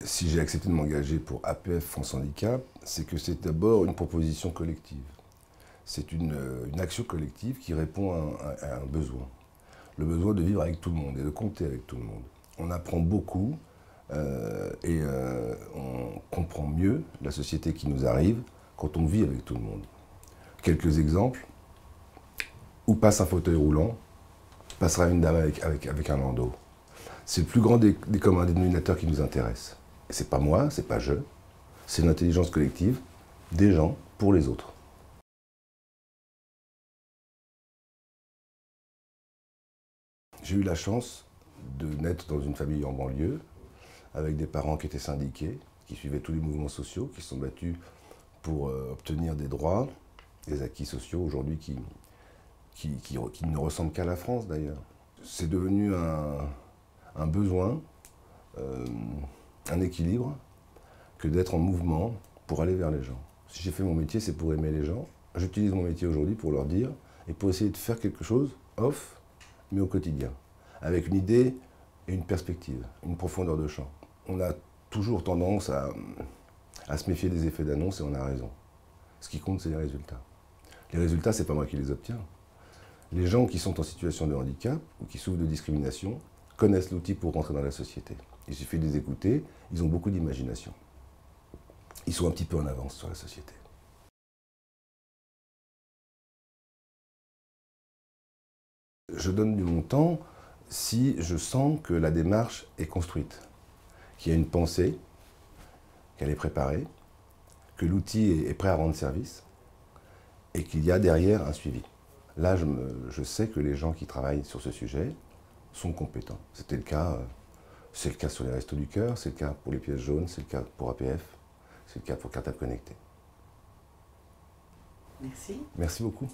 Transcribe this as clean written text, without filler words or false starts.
Si j'ai accepté de m'engager pour APF France Handicap, c'est que c'est d'abord une proposition collective. C'est une action collective qui répond à un besoin. Le besoin de vivre avec tout le monde et de compter avec tout le monde. On apprend beaucoup et on comprend mieux la société qui nous arrive quand on vit avec tout le monde. Quelques exemples. Où passe un fauteuil roulant, passera une dame avec un landau. C'est le plus grand des communs dénominateurs qui nous intéresse. Et c'est pas moi, c'est pas je, c'est l'intelligence collective des gens pour les autres. J'ai eu la chance de naître dans une famille en banlieue, avec des parents qui étaient syndiqués, qui suivaient tous les mouvements sociaux, qui se sont battus pour obtenir des droits, des acquis sociaux aujourd'hui qui ne ressemblent qu'à la France d'ailleurs. C'est devenu un besoin, un équilibre, que d'être en mouvement pour aller vers les gens. Si j'ai fait mon métier, c'est pour aimer les gens. J'utilise mon métier aujourd'hui pour leur dire et pour essayer de faire quelque chose off, mais au quotidien, avec une idée et une perspective, une profondeur de champ. On a toujours tendance à se méfier des effets d'annonce et on a raison. Ce qui compte, c'est les résultats. Les résultats, c'est pas moi qui les obtiens. Les gens qui sont en situation de handicap ou qui souffrent de discrimination connaissent l'outil pour rentrer dans la société. Il suffit de les écouter, ils ont beaucoup d'imagination. Ils sont un petit peu en avance sur la société. Je donne du mon temps si je sens que la démarche est construite, qu'il y a une pensée, qu'elle est préparée, que l'outil est prêt à rendre service et qu'il y a derrière un suivi. Là, je sais que les gens qui travaillent sur ce sujet sont compétents. C'était le cas, c'est le cas sur les Restos du Cœur, c'est le cas pour les pièces jaunes, c'est le cas pour APF, c'est le cas pour Cartable Connecté. Merci. Merci beaucoup.